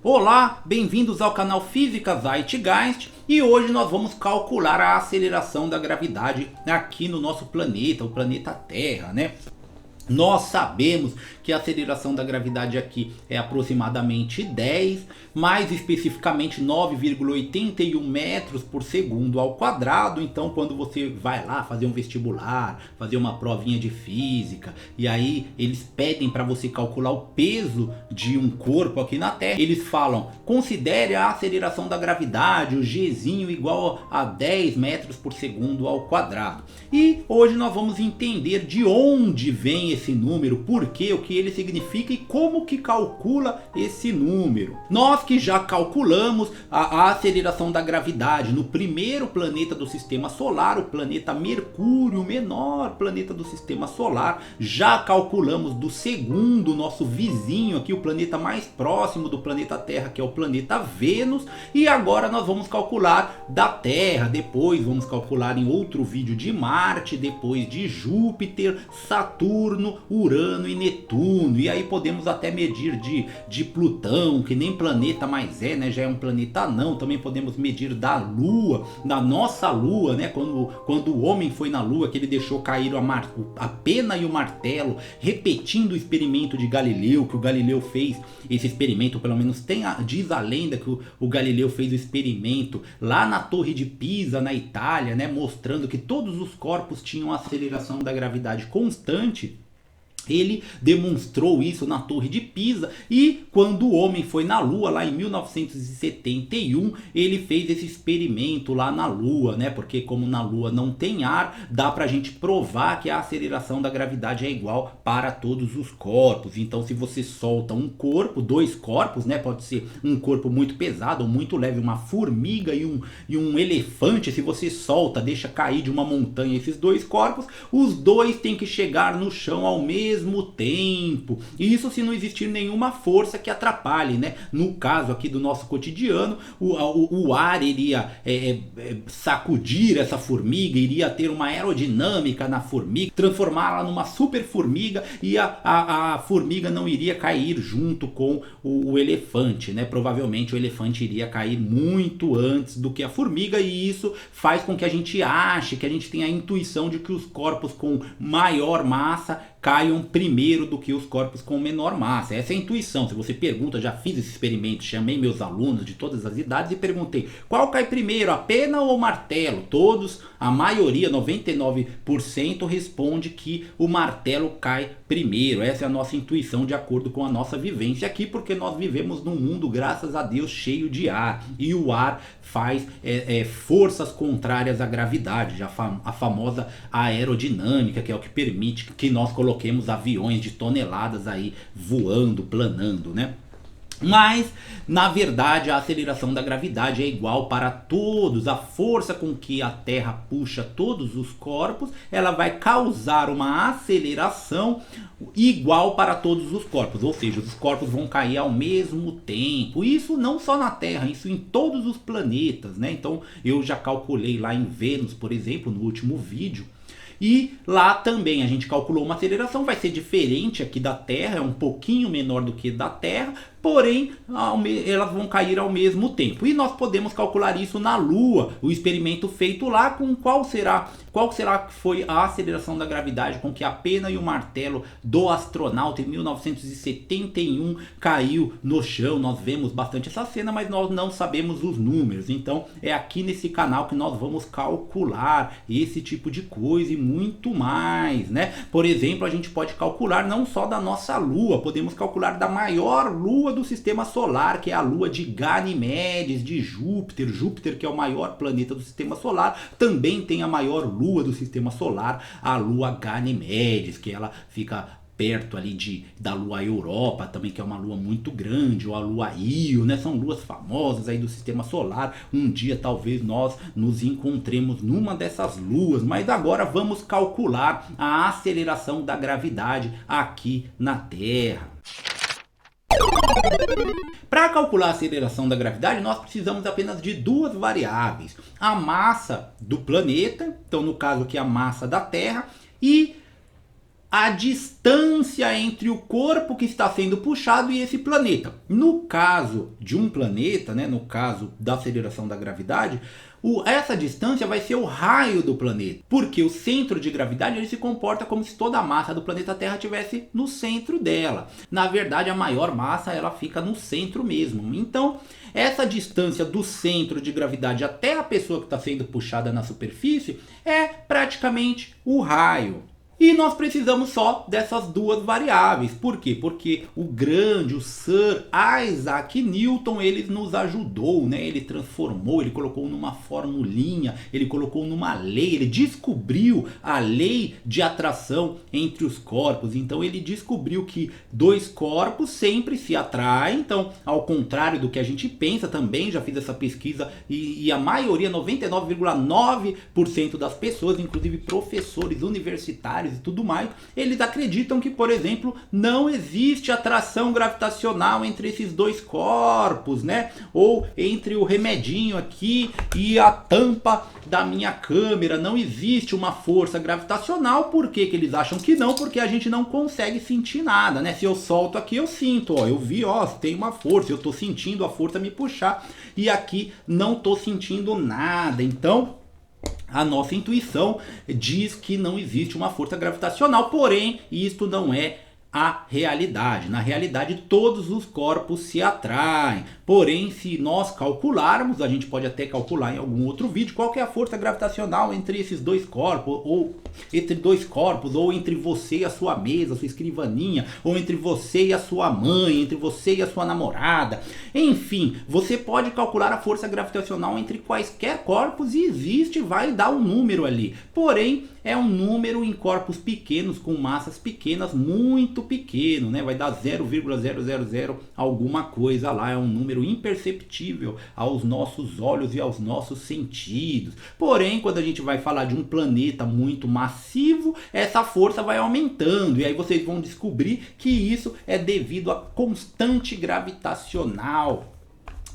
Olá, bem-vindos ao canal Física Zeitgeist e hoje nós vamos calcular a aceleração da gravidade aqui no nosso planeta, o planeta Terra, né? Nós sabemos que a aceleração da gravidade aqui é aproximadamente 10, mais especificamente 9,81 metros por segundo ao quadrado. Então quando você vai lá fazer um vestibular, fazer uma provinha de física, e aí eles pedem para você calcular o peso de um corpo aqui na Terra, eles falam, considere a aceleração da gravidade, o Gzinho igual a 10 metros por segundo ao quadrado. E hoje nós vamos entender de onde vem esse número, por quê, o que ele significa e como que calcula esse número. Nós que já calculamos a aceleração da gravidade no primeiro planeta do sistema solar, o planeta Mercúrio, o menor planeta do sistema solar, já calculamos do segundo, nosso vizinho aqui, o planeta mais próximo do planeta Terra, que é o planeta Vênus, e agora nós vamos calcular da Terra, depois vamos calcular em outro vídeo de Marte, depois de Júpiter, Saturno, Urano e Netuno, e aí podemos até medir de Plutão, que nem planeta mais é, né? Já é um planeta anão. Também podemos medir da Lua, da nossa Lua, né? Quando o homem foi na Lua, que ele deixou cair a pena e o martelo, repetindo o experimento de Galileu, que o Galileu fez esse experimento, pelo menos diz a lenda que o Galileu fez o experimento lá na Torre de Pisa, na Itália, né? Mostrando que todos os corpos tinham aceleração da gravidade constante. Ele demonstrou isso na Torre de Pisa, e quando o homem foi na Lua, lá em 1971, ele fez esse experimento lá na Lua, né? Porque como na Lua não tem ar, dá pra gente provar que a aceleração da gravidade é igual para todos os corpos. Então se você solta um corpo, dois corpos, né? Pode ser um corpo muito pesado ou muito leve, uma formiga e um elefante, se você solta, deixa cair de uma montanha esses dois corpos, os dois têm que chegar no chão ao mesmo tempo, e isso se não existir nenhuma força que atrapalhe, né? No caso aqui do nosso cotidiano, o ar iria sacudir essa formiga, iria ter uma aerodinâmica na formiga, transformá-la numa super formiga, e a formiga não iria cair junto com o elefante, né? Provavelmente o elefante iria cair muito antes do que a formiga, e isso faz com que a gente ache, que a gente tenha a intuição de que os corpos com maior massa caiam primeiro do que os corpos com menor massa. Essa é a intuição. Se você pergunta, já fiz esse experimento, chamei meus alunos de todas as idades e perguntei, qual cai primeiro, a pena ou o martelo? Todos, a maioria, 99%, responde que o martelo cai primeiro. Essa é a nossa intuição de acordo com a nossa vivência aqui, porque nós vivemos num mundo, graças a Deus, cheio de ar, e o ar faz forças contrárias à gravidade, a famosa aerodinâmica, que é o que permite que nós coloquemos aviões de toneladas aí voando, planando, né? Mas, na verdade, a aceleração da gravidade é igual para todos. A força com que a Terra puxa todos os corpos, ela vai causar uma aceleração igual para todos os corpos. Ou seja, os corpos vão cair ao mesmo tempo. Isso não só na Terra, isso em todos os planetas, né? Então, eu já calculei lá em Vênus, por exemplo, no último vídeo. E lá também a gente calculou uma aceleração, vai ser diferente aqui da Terra, é um pouquinho menor do que da Terra, porém elas vão cair ao mesmo tempo. E nós podemos calcular isso na Lua, o experimento feito lá, com qual será que foi a aceleração da gravidade com que a pena e o martelo do astronauta em 1971 caiu no chão. Nós vemos bastante essa cena, mas nós não sabemos os números. Então é aqui nesse canal que nós vamos calcular esse tipo de coisa e muito mais, né? Por exemplo, a gente pode calcular não só da nossa Lua, podemos calcular da maior lua do sistema solar, que é a lua de Ganimedes, de Júpiter. Júpiter, que é o maior planeta do sistema solar, também tem a maior lua do sistema solar, a lua Ganimedes, que ela fica perto ali da lua Europa também, que é uma lua muito grande, ou a lua Io, né? São luas famosas aí do sistema solar. Um dia talvez nós nos encontremos numa dessas luas, mas agora vamos calcular a aceleração da gravidade aqui na Terra. Para calcular a aceleração da gravidade, nós precisamos apenas de duas variáveis: a massa do planeta, então no caso aqui a massa da Terra, e a distância entre o corpo que está sendo puxado e esse planeta. No caso de um planeta, né, no caso da aceleração da gravidade, essa distância vai ser o raio do planeta, porque o centro de gravidade ele se comporta como se toda a massa do planeta Terra estivesse no centro dela. Na verdade, a maior massa ela fica no centro mesmo. Então, essa distância do centro de gravidade até a pessoa que está sendo puxada na superfície é praticamente o raio. E nós precisamos só dessas duas variáveis. Por quê? Porque o Sir Isaac Newton, ele nos ajudou, né? Ele transformou, ele colocou numa formulinha, ele colocou numa lei, ele descobriu a lei de atração entre os corpos. Então ele descobriu que dois corpos sempre se atraem. Então, ao contrário do que a gente pensa, também já fiz essa pesquisa e a maioria, 99,9% das pessoas, inclusive professores universitários, e tudo mais, eles acreditam que, por exemplo, não existe atração gravitacional entre esses dois corpos, né? Ou entre o remedinho aqui e a tampa da minha câmera, não existe uma força gravitacional. Por que que eles acham que não? Porque a gente não consegue sentir nada, né? Se eu solto aqui, eu sinto, ó, eu vi, ó, tem uma força, eu tô sentindo a força me puxar, e aqui não tô sentindo nada. Então, a nossa intuição diz que não existe uma força gravitacional, porém, isto não é a realidade. Na realidade, todos os corpos se atraem. Porém, se nós calcularmos, a gente pode até calcular em algum outro vídeo, qual que é a força gravitacional entre esses dois corpos, ou entre você e a sua mesa, a sua escrivaninha, ou entre você e a sua mãe, entre você e a sua namorada. Enfim, você pode calcular a força gravitacional entre quaisquer corpos e existe, vai dar um número ali. Porém, é um número em corpos pequenos, com massas pequenas, muito pequeno, né? Vai dar 0,000 alguma coisa lá, é um número imperceptível aos nossos olhos e aos nossos sentidos. Porém, quando a gente vai falar de um planeta muito massivo, essa força vai aumentando, e aí vocês vão descobrir que isso é devido à constante gravitacional.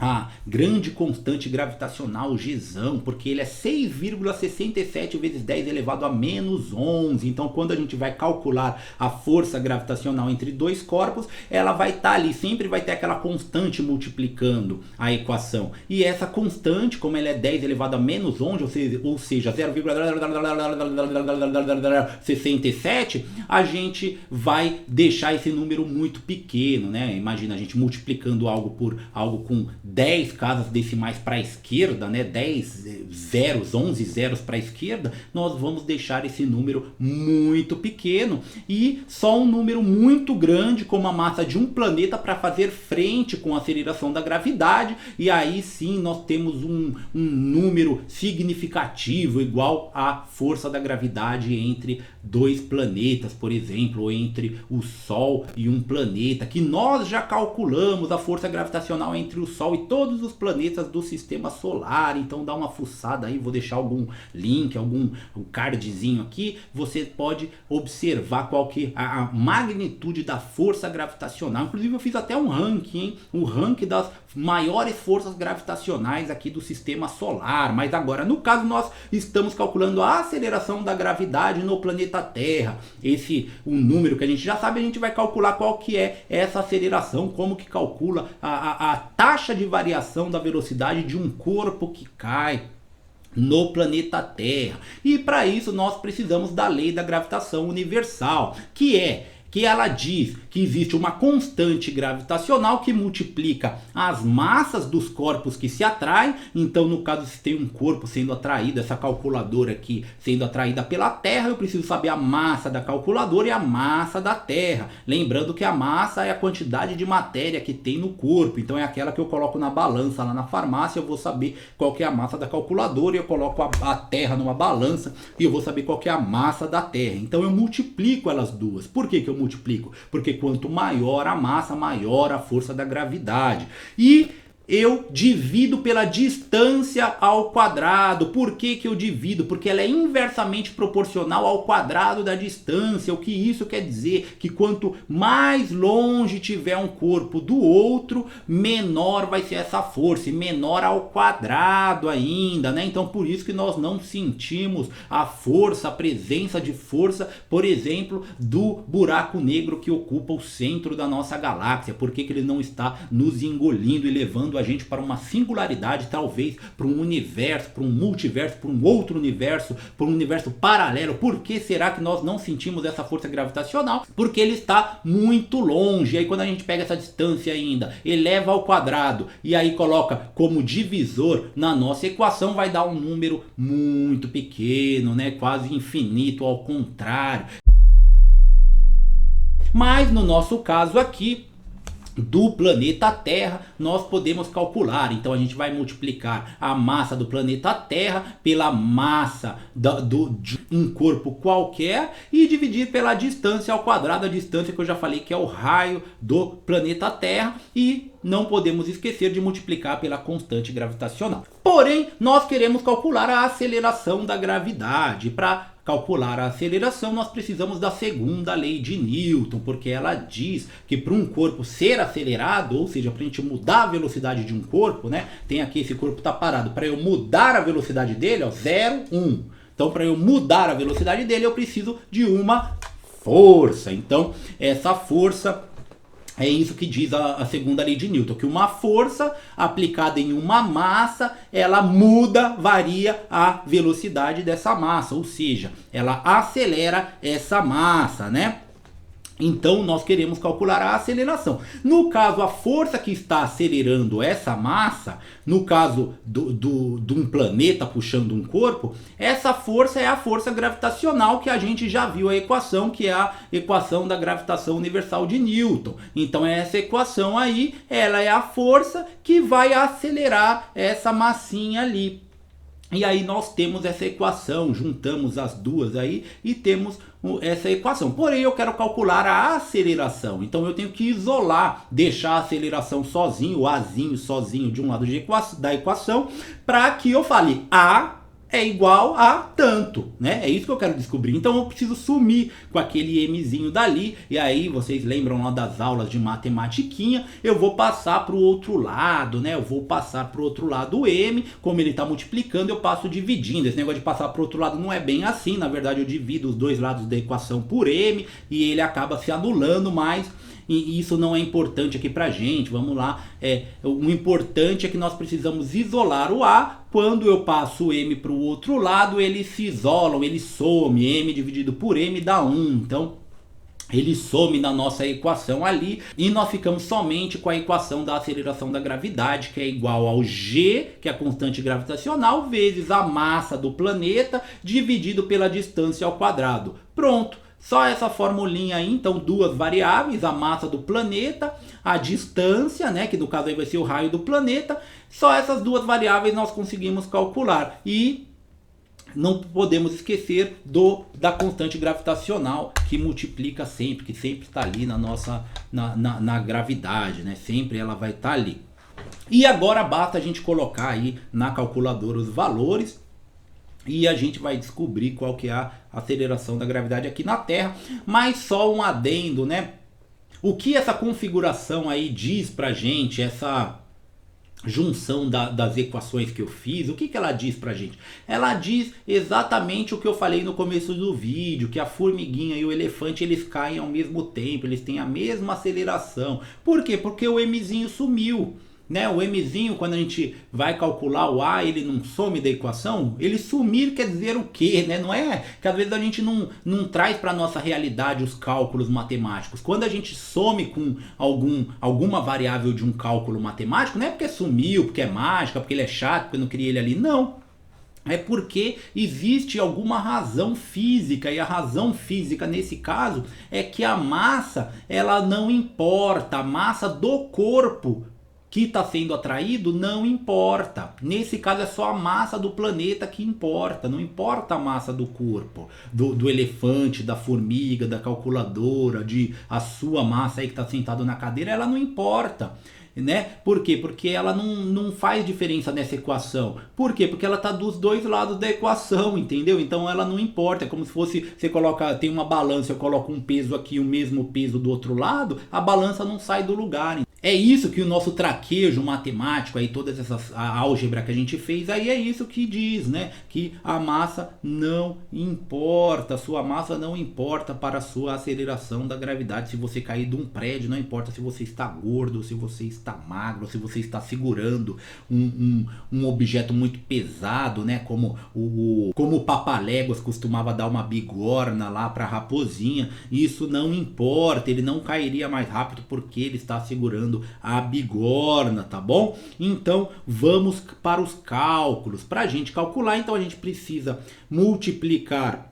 A grande constante gravitacional Gzão, porque ele é 6,67 vezes 10 elevado a menos 11. Então, quando a gente vai calcular a força gravitacional entre dois corpos, ela vai estar ali, sempre vai ter aquela constante multiplicando a equação. E essa constante, como ela é 10 elevado a menos 11, ou seja 0,67, a gente vai deixar esse número muito pequeno, né? Imagina a gente multiplicando algo por algo com 10 casas decimais para a esquerda, né? 10 zeros, 11 zeros para a esquerda, nós vamos deixar esse número muito pequeno, e só um número muito grande, como a massa de um planeta, para fazer frente com a aceleração da gravidade, e aí sim nós temos um número significativo igual à força da gravidade entre dois planetas, por exemplo, ou entre o Sol e um planeta, que nós já calculamos a força gravitacional entre o Sol e todos os planetas do sistema solar. Então dá uma fuçada aí, vou deixar algum link, algum cardzinho aqui, você pode observar qual que é a magnitude da força gravitacional. Inclusive eu fiz até um ranking, hein? Um ranking das maiores forças gravitacionais aqui do sistema solar. Mas agora, no caso, nós estamos calculando a aceleração da gravidade no planeta Terra. O número que a gente já sabe, a gente vai calcular qual que é essa aceleração, como que calcula a taxa de variação da velocidade de um corpo que cai no planeta Terra. E para isso nós precisamos da lei da gravitação universal, que ela diz que existe uma constante gravitacional que multiplica as massas dos corpos que se atraem. Então, no caso, se tem um corpo sendo atraído, essa calculadora aqui sendo atraída pela Terra, eu preciso saber a massa da calculadora e a massa da Terra. Lembrando que a massa é a quantidade de matéria que tem no corpo. Então, é aquela que eu coloco na balança lá na farmácia, eu vou saber qual que é a massa da calculadora, e eu coloco a Terra numa balança e eu vou saber qual que é a massa da Terra. Então, eu multiplico elas duas. Por que que eu multiplico? Porque quanto maior a massa, maior a força da gravidade. E eu divido pela distância ao quadrado. Por que que eu divido? Porque ela é inversamente proporcional ao quadrado da distância. O que isso quer dizer? Que quanto mais longe tiver um corpo do outro, menor vai ser essa força, e menor ao quadrado ainda, né? Então por isso que nós não sentimos a força, a presença de força, por exemplo, do buraco negro que ocupa o centro da nossa galáxia. Por que que ele não está nos engolindo e levando a gente para uma singularidade, talvez para um universo, para um multiverso, para um outro universo, para um universo paralelo? Por que será que nós não sentimos essa força gravitacional? Porque ele está muito longe. E aí quando a gente pega essa distância ainda, eleva ao quadrado e aí coloca como divisor na nossa equação, vai dar um número muito pequeno, né? Quase infinito, ao contrário. Mas no nosso caso aqui, do planeta Terra, nós podemos calcular. Então a gente vai multiplicar a massa do planeta Terra pela massa de um corpo qualquer e dividir pela distância ao quadrado, a distância que eu já falei que é o raio do planeta Terra, e não podemos esquecer de multiplicar pela constante gravitacional. Porém, nós queremos calcular a aceleração da gravidade. Para calcular a aceleração, nós precisamos da segunda lei de Newton, porque ela diz que para um corpo ser acelerado, ou seja, para a gente mudar a velocidade de um corpo, né? Tem aqui, esse corpo está parado, para eu mudar a velocidade dele, ó, 0, 1. Então, para eu mudar a velocidade dele, eu preciso de uma força. Então, essa força é isso que diz a segunda lei de Newton, que uma força aplicada em uma massa, ela muda, varia a velocidade dessa massa, ou seja, ela acelera essa massa, né? Então nós queremos calcular a aceleração. No caso, a força que está acelerando essa massa, no caso de um planeta puxando um corpo, essa força é a força gravitacional que a gente já viu a equação, que é a equação da gravitação universal de Newton. Então essa equação aí, ela é a força que vai acelerar essa massinha ali. E aí nós temos essa equação, juntamos as duas aí e temos essa equação. Porém eu quero calcular a aceleração, então eu tenho que isolar, deixar a aceleração sozinho, o azinho sozinho de um lado da equação, para que eu fale A é igual a tanto, né? É isso que eu quero descobrir. Então eu preciso sumir com aquele mzinho dali. E aí vocês lembram lá das aulas de matematiquinha, eu vou passar para o outro lado, né? Eu vou passar para o outro lado o m, como ele está multiplicando, eu passo dividindo. Esse negócio de passar para o outro lado não é bem assim. Na verdade eu divido os dois lados da equação por m e ele acaba se anulando, mas e isso não é importante aqui pra gente. Vamos lá, o importante é que nós precisamos isolar o A. Quando eu passo o M para o outro lado, eles se isolam, ele some. M dividido por M dá 1, então ele some na nossa equação ali, e nós ficamos somente com a equação da aceleração da gravidade, que é igual ao G, que é a constante gravitacional, vezes a massa do planeta, dividido pela distância ao quadrado. Pronto! Só essa formulinha aí, então duas variáveis, a massa do planeta, a distância, né, que no caso aí vai ser o raio do planeta. Só essas duas variáveis nós conseguimos calcular. E não podemos esquecer da constante gravitacional, que multiplica sempre, que sempre está ali na nossa na gravidade, né? Sempre ela vai estar ali. E agora basta a gente colocar aí na calculadora os valores e a gente vai descobrir qual que é a aceleração da gravidade aqui na Terra. Mas só um adendo, né? O que essa configuração aí diz pra gente, essa junção das equações que eu fiz, o que ela diz pra gente? Ela diz exatamente o que eu falei no começo do vídeo, que a formiguinha e o elefante, eles caem ao mesmo tempo, eles têm a mesma aceleração. Por quê? Porque o mzinho sumiu. Né? O mzinho, quando a gente vai calcular o A, ele não some da equação. Ele sumir quer dizer o quê? Né? Não é que às vezes a gente não traz para a nossa realidade os cálculos matemáticos. Quando a gente some com alguma variável de um cálculo matemático, não é porque sumiu, porque é mágica, porque ele é chato, porque eu não queria ele ali. Não. É porque existe alguma razão física, e a razão física nesse caso é que a massa, ela não importa, a massa do corpo que está sendo atraído não importa. Nesse caso é só a massa do planeta que importa, não importa a massa do corpo, do elefante, da formiga, da calculadora, a sua massa aí que está sentado na cadeira, ela não importa. né? Por quê? Porque ela não faz diferença nessa equação. Por quê? Porque ela está dos dois lados da equação, entendeu? Então ela não importa, é como se fosse, você coloca, tem uma balança, eu coloco um peso aqui, o mesmo peso do outro lado, a balança não sai do lugar. É isso que o nosso traquejo matemático, aí todas essas a álgebra que a gente fez, aí é isso que diz, né? Que a massa não importa, sua massa não importa para a sua aceleração da gravidade. Se você cair de um prédio, não importa se você está gordo, se você está magro, se você está segurando um objeto muito pesado, né? Como o Papaléguas costumava dar uma bigorna lá para a raposinha, isso não importa, ele não cairia mais rápido porque ele está segurando a bigorna, tá bom? Então vamos para os cálculos. Para a gente calcular, então a gente precisa multiplicar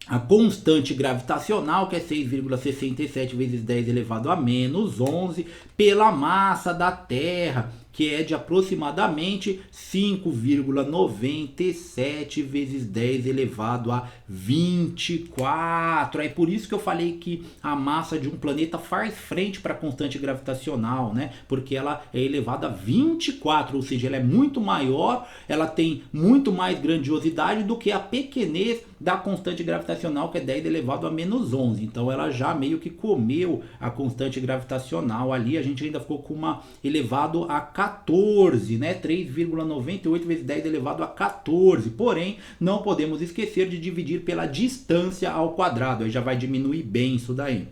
a constante gravitacional, que é 6,67 vezes 10 elevado a menos 11, pela massa da Terra, que é de aproximadamente 5,97 vezes 10 elevado a 24. É por isso que eu falei que a massa de um planeta faz frente para a constante gravitacional, né? Porque ela é elevada a 24, ou seja, ela é muito maior, ela tem muito mais grandiosidade do que a pequenez da constante gravitacional, que é 10 elevado a menos 11. Então ela já meio que comeu a constante gravitacional ali, a gente ainda ficou com uma elevado a 14, né? 3,98 vezes 10 elevado a 14. Porém, não podemos esquecer de dividir pela distância ao quadrado. Aí já vai diminuir bem isso daí.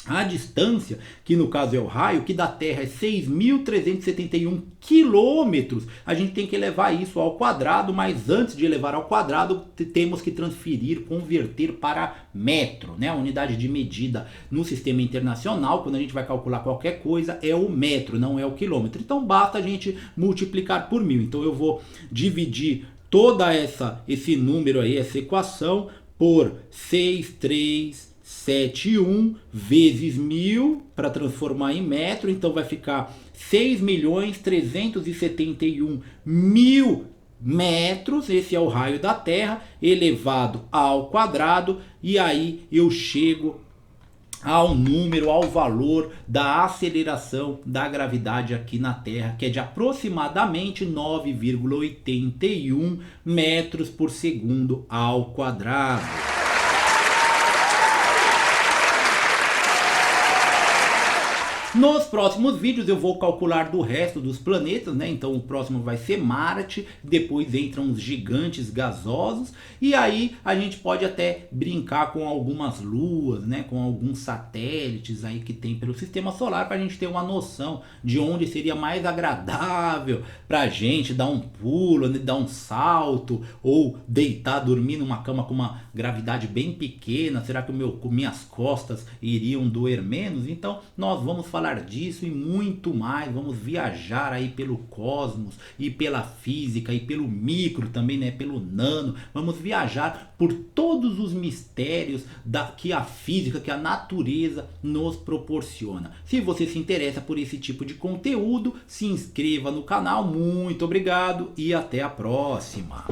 A distância, que no caso é o raio, que da Terra é 6.371 quilômetros, a gente tem que elevar isso ao quadrado, mas antes de elevar ao quadrado, temos que transferir, converter para metro, né? A unidade de medida no sistema internacional, quando a gente vai calcular qualquer coisa, é o metro, não é o quilômetro. Então basta a gente multiplicar por 1000. Então eu vou dividir toda esse número aí, essa equação, por 6,371 vezes 1000 para transformar em metro, então vai ficar 6.371.000 metros, esse é o raio da Terra, elevado ao quadrado, e aí eu chego ao número, ao valor da aceleração da gravidade aqui na Terra, que é de aproximadamente 9,81 metros por segundo ao quadrado. Nos próximos vídeos eu vou calcular do resto dos planetas, né? Então o próximo vai ser Marte, depois entram os gigantes gasosos, e aí a gente pode até brincar com algumas luas, né? Com alguns satélites aí que tem pelo sistema solar, para a gente ter uma noção de onde seria mais agradável para a gente dar um pulo, né? Dar um salto, ou deitar, dormir numa cama com uma gravidade bem pequena. Será que minhas costas iriam doer menos? Então nós vamos falar disso e muito mais. Vamos viajar aí pelo cosmos e pela física e pelo micro também, né? Pelo nano. Vamos viajar por todos os mistérios que a física, que a natureza nos proporciona. Se você se interessa por esse tipo de conteúdo, se inscreva no canal. Muito obrigado e até a próxima.